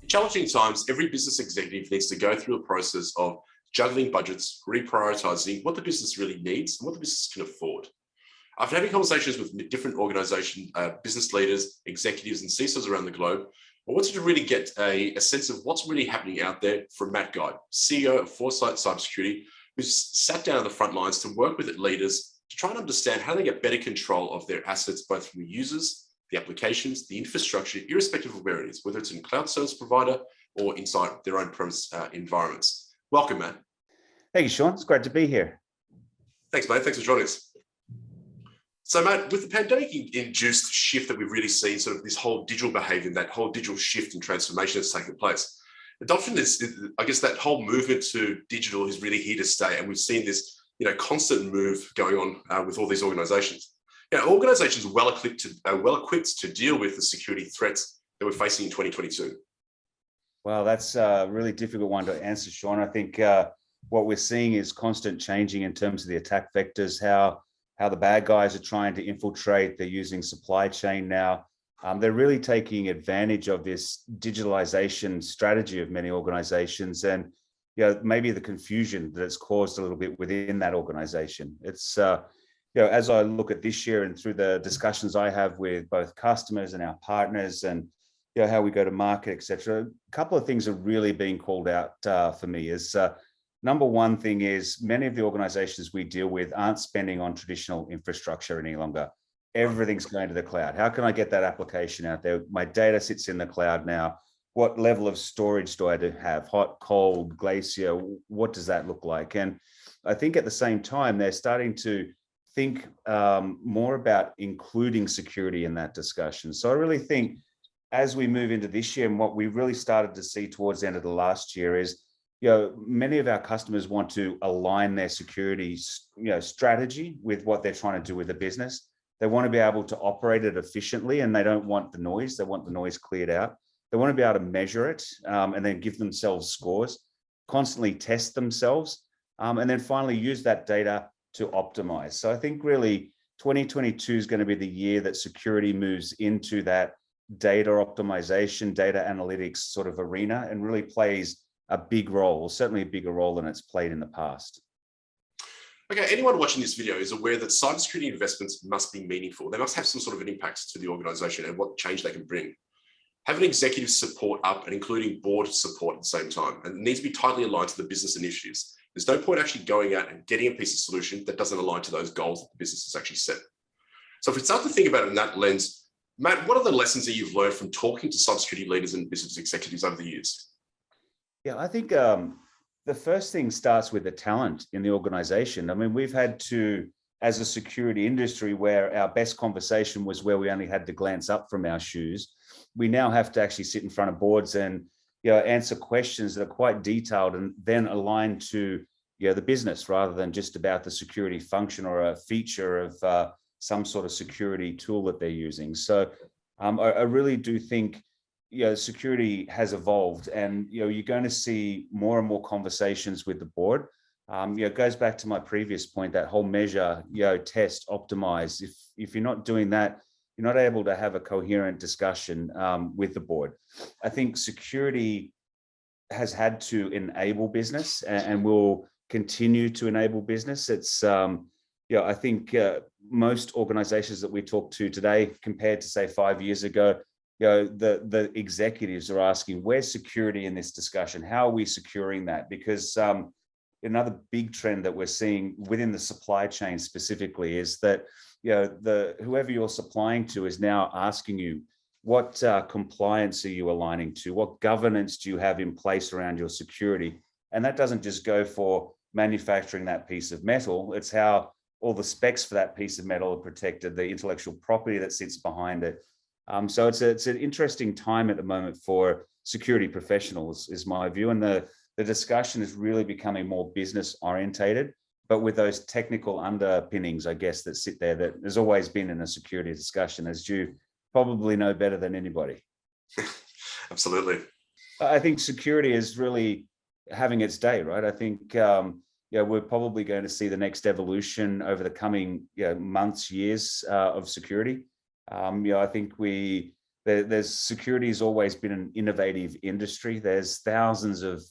Challenging times, every business executive needs to go through a process of juggling budgets, reprioritizing what the business really needs and what the business can afford. After having conversations with different organization, business leaders, executives, and CISOs around the globe, I wanted to really get a sense of what's really happening out there from Matt Gyde, CEO of Foresite Cybersecurity, who's sat down on the front lines to work with leaders to try and understand how they get better control of their assets, both from the users, the applications, the infrastructure, irrespective of where it is, whether it's in cloud service provider or inside their own premise environments. Welcome, Matt. Thank you, Sean. It's great to be here. Thanks, mate. Thanks for joining us. So, Matt, with the pandemic-induced shift that we've really seen, sort of this whole digital behavior, that whole digital shift and transformation that's taken place, adoption is, I guess, that whole movement to digital is really here to stay, and we've seen this, constant move going on with all these organisations. Organisations are well equipped to deal with the security threats that we're facing in 2022. Well, that's a really difficult one to answer, Sean. I think what we're seeing is constant changing in terms of the attack vectors, how the bad guys are trying to infiltrate. They're using supply chain now. They're really taking advantage of this digitalization strategy of many organizations, and maybe the confusion that it's caused a little bit within that organization. It's as I look at this year and through the discussions I have with both customers and our partners, and how we go to market, etc., a couple of things are really being called out for me. Is number one thing is many of the organizations we deal with aren't spending on traditional infrastructure any longer. Everything's going to the cloud. How can I get that application out there? My data sits in the cloud now. What level of storage do I have? Hot, cold, glacier? What does that look like? And I think at the same time, they're starting to think more about including security in that discussion. So I really think as we move into this year, and what we really started to see towards the end of the last year is, many of our customers want to align their security, strategy with what they're trying to do with the business. They want to be able to operate it efficiently, and they don't want the noise. They want the noise cleared out. They want to be able to measure it and then give themselves scores, constantly test themselves, and then finally use that data to optimize. So I think really 2022 is going to be the year that security moves into that data optimization, data analytics sort of arena, and really plays a big role, certainly a bigger role than it's played in the past. Okay, anyone watching this video is aware that cybersecurity investments must be meaningful. They must have some sort of an impact to the organization and what change they can bring. Having executive support up and including board support at the same time, and it needs to be tightly aligned to the business initiatives. There's no point actually going out and getting a piece of solution that doesn't align to those goals that the business has actually set. So if we start to think about it in that lens, Matt, what are the lessons that you've learned from talking to cybersecurity leaders and business executives over the years? Yeah, I think the first thing starts with the talent in the organization. I mean, we've had to, as a security industry, where our best conversation was where we only had to glance up from our shoes, we now have to actually sit in front of boards and answer questions that are quite detailed and then aligned to the business rather than just about the security function or a feature of some sort of security tool that they're using. So I really do think security has evolved, and you're going to see more and more conversations with the board. It goes back to my previous point, that whole measure, test, optimize. If you're not doing that, you're not able to have a coherent discussion with the board. I think security has had to enable business and will continue to enable business. It's I think most organizations that we talk to today, compared to say 5 years ago, the executives are asking, where's security in this discussion? How are we securing that? Because another big trend that we're seeing within the supply chain specifically is that whoever you're supplying to is now asking you, what compliance are you aligning to? What governance do you have in place around your security? And that doesn't just go for manufacturing that piece of metal. It's how all the specs for that piece of metal are protected, the intellectual property that sits behind it. So it's an interesting time at the moment for security professionals, is my view. And the discussion is really becoming more business orientated, but with those technical underpinnings, I guess, that sit there, that there's always been in a security discussion, as you probably know better than anybody. Absolutely. I think security is really having its day, right? I think we're probably going to see the next evolution over the coming months, years of security. I think there's security has always been an innovative industry. There's thousands of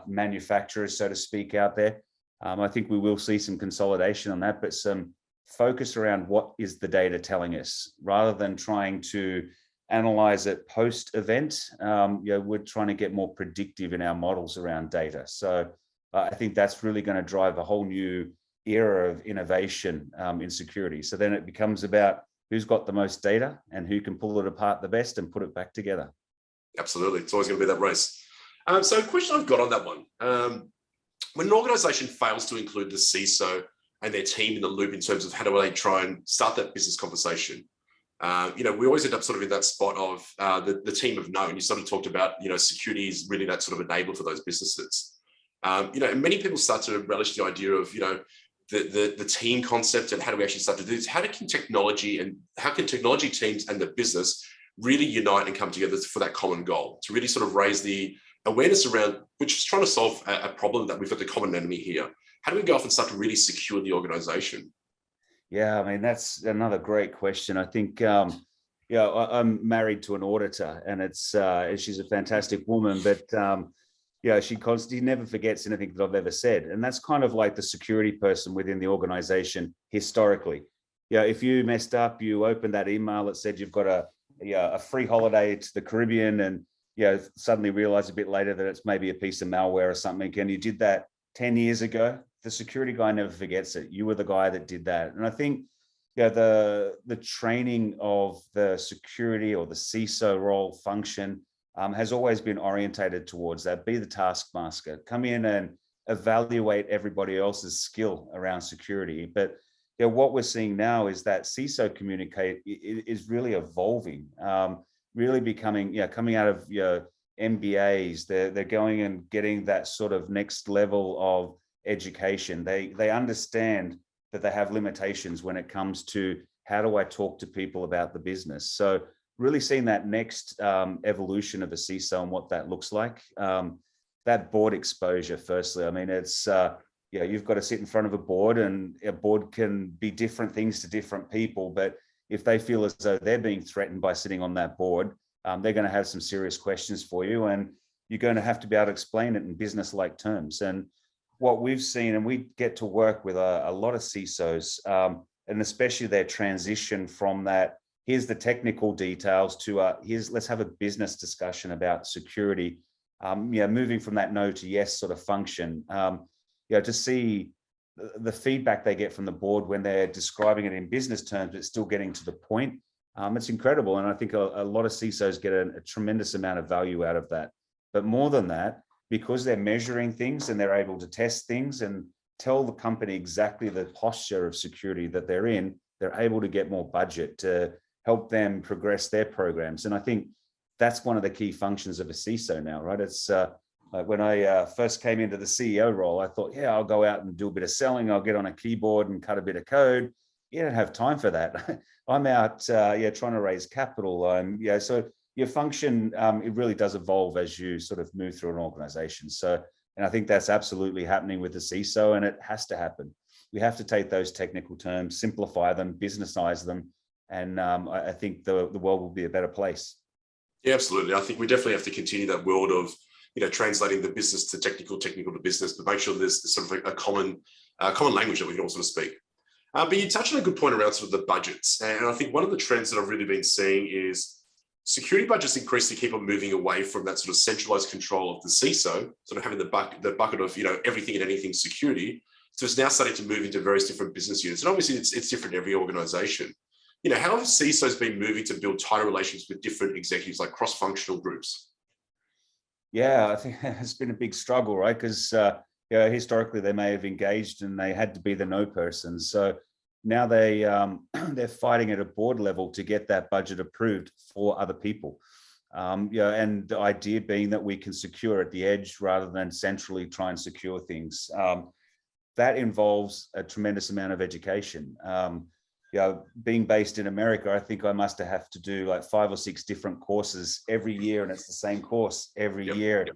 manufacturers, so to speak, out there. I think we will see some consolidation on that, but some focus around what is the data telling us, rather than trying to analyze it post-event. We're trying to get more predictive in our models around data. So I think that's really going to drive a whole new era of innovation in security. So then it becomes about who's got the most data and who can pull it apart the best and put it back together. Absolutely. It's always going to be that race. So a question I've got on that one. When an organization fails to include the CISO and their team in the loop in terms of how do they try and start that business conversation, we always end up sort of in that spot of the team of no. And you sort of talked about, security is really that sort of enabler for those businesses. And many people start to relish the idea of, the team concept and how do we actually start to do this? How can technology teams and the business really unite and come together for that common goal, to really sort of raise the awareness around, which is trying to solve a problem that we've got the common enemy here. How do we go off and start to really secure the organization? Yeah, I mean, that's another great question. I think, I'm married to an auditor, and she's a fantastic woman, but she never forgets anything that I've ever said. And that's kind of like the security person within the organization historically. If you messed up, you opened that email that said you've got a free holiday to the Caribbean, and suddenly realize a bit later that it's maybe a piece of malware or something, and you did that 10 years ago, the security guy never forgets it. You were the guy that did that. And I think the training of the security or the CISO role function has always been orientated towards that. Be the taskmaster, come in and evaluate everybody else's skill around security. But what we're seeing now is that CISO communicate is really evolving, really becoming, coming out of MBAs. They're going and getting that sort of next level of education. They understand that they have limitations when it comes to how do I talk to people about the business. So really seeing that next evolution of a CISO and what that looks like. That board exposure, firstly, I mean, it's, you've got to sit in front of a board, and a board can be different things to different people. But if they feel as though they're being threatened by sitting on that board, they're going to have some serious questions for you, and you're going to have to be able to explain it in business-like terms. And what we've seen, and we get to work with a lot of CISOs, and especially their transition from that, here's the technical details, to let's have a business discussion about security, moving from that no to yes sort of function, to see the feedback they get from the board when they're describing it in business terms, but still getting to the point. It's incredible. And I think a lot of CISOs get a tremendous amount of value out of that. But more than that, because they're measuring things and they're able to test things and tell the company exactly the posture of security that they're in, they're able to get more budget to help them progress their programs. And I think that's one of the key functions of a CISO now, right? It's when I first came into the CEO role, I thought, I'll go out and do a bit of selling. I'll get on a keyboard and cut a bit of code. You don't have time for that. I'm out, trying to raise capital. So your function, it really does evolve as you sort of move through an organization. So, and I think that's absolutely happening with the CISO, and it has to happen. We have to take those technical terms, simplify them, businessize them, and I think the world will be a better place. Yeah, absolutely. I think we definitely have to continue that world of, translating the business to technical to business, but make sure there's sort of a common language that we can all sort of speak. But you touched on a good point around sort of the budgets. And I think one of the trends that I've really been seeing is security budgets increasingly keep on moving away from that sort of centralized control of the CISO, sort of having the bucket of, everything and anything security. So it's now starting to move into various different business units. And obviously it's different in every organization. How have CISOs been moving to build tighter relations with different executives, like cross-functional groups? Yeah, I think it's been a big struggle, right? Because historically they may have engaged and they had to be the no person. So now they're fighting at a board level to get that budget approved for other people. And the idea being that we can secure at the edge rather than centrally try and secure things. That involves a tremendous amount of education. Being based in America, I think I must have to do like 5 or 6 different courses every year, and it's the same course every year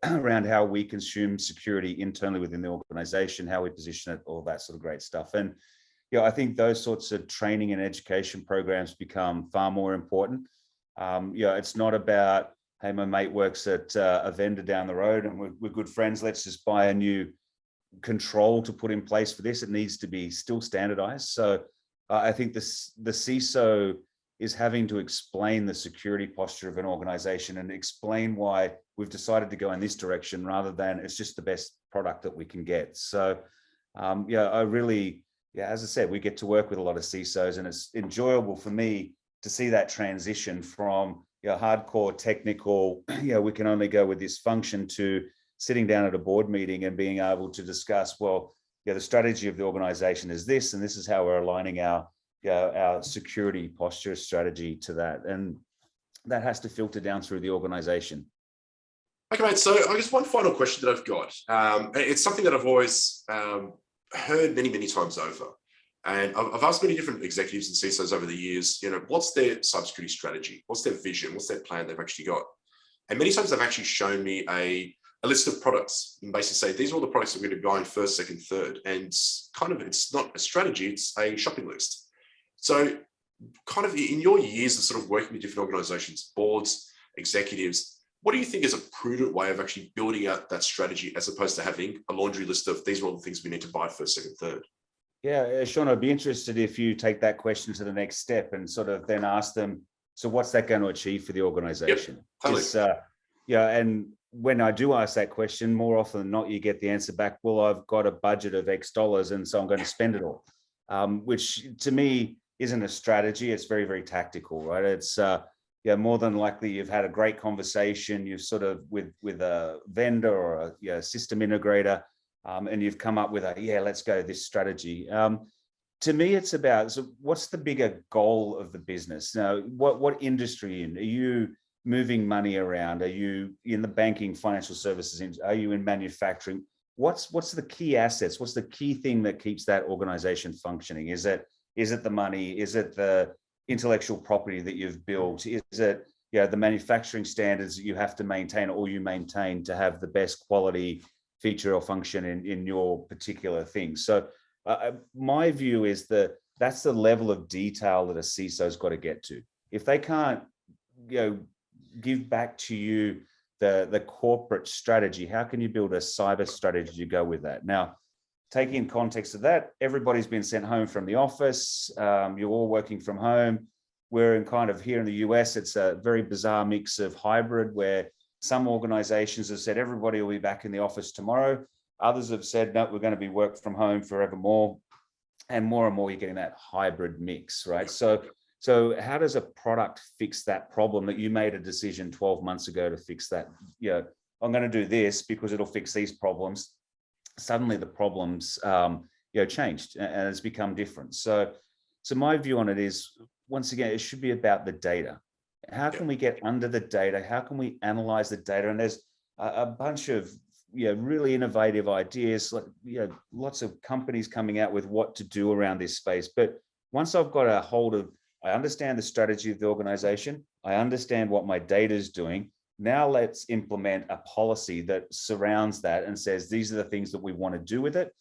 around how we consume security internally within the organization, how we position it, all that sort of great stuff. And I think those sorts of training and education programs become far more important. It's not about, hey, my mate works at a vendor down the road and we're good friends, let's just buy a new control to put in place for this. It needs to be still standardized. So I think the CISO is having to explain the security posture of an organization and explain why we've decided to go in this direction rather than it's just the best product that we can get. So I really, as I said, we get to work with a lot of CISOs, and it's enjoyable for me to see that transition from hardcore technical, we can only go with this function, to sitting down at a board meeting and being able to discuss, well, the strategy of the organization is this, and this is how we're aligning our security posture strategy to that. And that has to filter down through the organization. Okay, mate. So I guess one final question that I've got, it's something that I've always heard many, many times over. And I've asked many different executives and CISOs over the years, what's their cybersecurity strategy? What's their vision? What's their plan they've actually got? And many times they've actually shown me a list of products and basically say, these are all the products that we're going to be buying first, second, third. And it's not a strategy, it's a shopping list. So kind of in your years of sort of working with different organizations, boards, executives, what do you think is a prudent way of actually building out that strategy as opposed to having a laundry list of these are all the things we need to buy first, second, third? Yeah, Sean, I'd be interested if you take that question to the next step and sort of then ask them, so what's that going to achieve for the organization? Yep, totally. And when I do ask that question, more often than not, you get the answer back, well, I've got a budget of X dollars, and so I'm going to spend it all, which to me isn't a strategy. It's very, very tactical, right? It's, more than likely you've had a great conversation, you've sort of with a vendor or a system integrator, and you've come up with let's go this strategy. To me, it's about, so what's the bigger goal of the business? Now, what industry are you in? Are you moving money around? Are you in the banking, financial services? Are you in manufacturing? What's the key assets? What's the key thing that keeps that organization functioning? Is it the money? Is it the intellectual property that you've built? Is it the manufacturing standards that you have to maintain, or you maintain to have the best quality feature or function in your particular thing? So my view is that's the level of detail that a CISO's got to get to. If they can't give back to you the corporate strategy, how can you build a cyber strategy to go with that? Now, taking in context of that, everybody's been sent home from the office. You're all working from home. We're in kind of here in the US, it's a very bizarre mix of hybrid, where some organizations have said everybody will be back in the office tomorrow. Others have said, no, we're going to be work from home forevermore. And more you're getting that hybrid mix, right? So how does a product fix that problem that you made a decision 12 months ago to fix that? I'm going to do this because it'll fix these problems. Suddenly the problems changed and it's become different. So my view on it is, once again, it should be about the data. How can we get under the data? How can we analyze the data? And there's a bunch of really innovative ideas, lots of companies coming out with what to do around this space. But once I've got a hold of, I understand the strategy of the organization, I understand what my data is doing. Now let's implement a policy that surrounds that and says, these are the things that we want to do with it.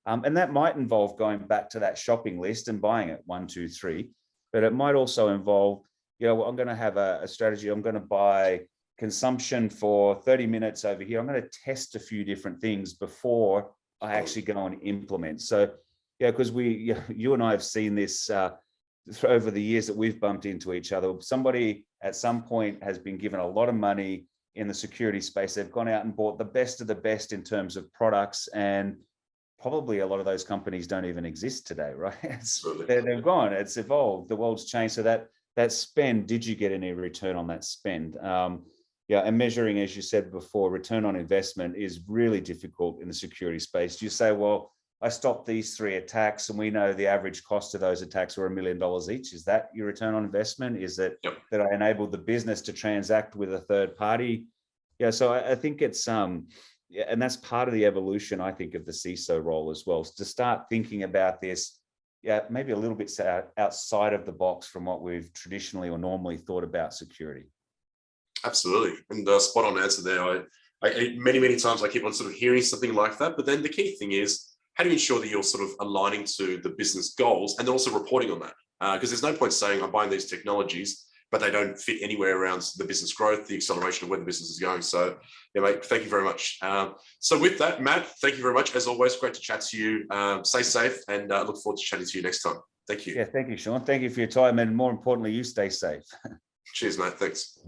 And that might involve going back to that shopping list and buying it 1, 2, 3. But it might also involve, I'm going to have a strategy. I'm going to buy consumption for 30 minutes over here. I'm going to test a few different things before I actually go and implement. So, because you and I have seen this over the years that we've bumped into each other. Somebody at some point has been given a lot of money in the security space. They've gone out and bought the best of the best in terms of products, and probably a lot of those companies don't even exist today, right? They've gone, it's evolved, the world's changed. So that spend, did you get any return on that spend? And measuring, as you said before, return on investment is really difficult in the security space. You say, well, I stopped these 3 attacks and we know the average cost of those attacks were $1 million each. Is that your return on investment? Is it that I enabled the business to transact with a third party? So I think it's, and that's part of the evolution, I think, of the CISO role as well, to start thinking about this, maybe a little bit outside of the box from what we've traditionally or normally thought about security. Absolutely. And spot on answer there. I many, many times I keep on sort of hearing something like that. But then the key thing is, how do you ensure that you're sort of aligning to the business goals and then also reporting on that? Because there's no point saying I'm buying these technologies but they don't fit anywhere around the business growth, the acceleration of where the business is going. So, yeah, mate, thank you very much. So with that, Matt, thank you very much. As always, great to chat to you. Stay safe, and look forward to chatting to you next time. Thank you. Yeah, thank you, Sean. Thank you for your time, and more importantly, you stay safe. Cheers, mate. Thanks.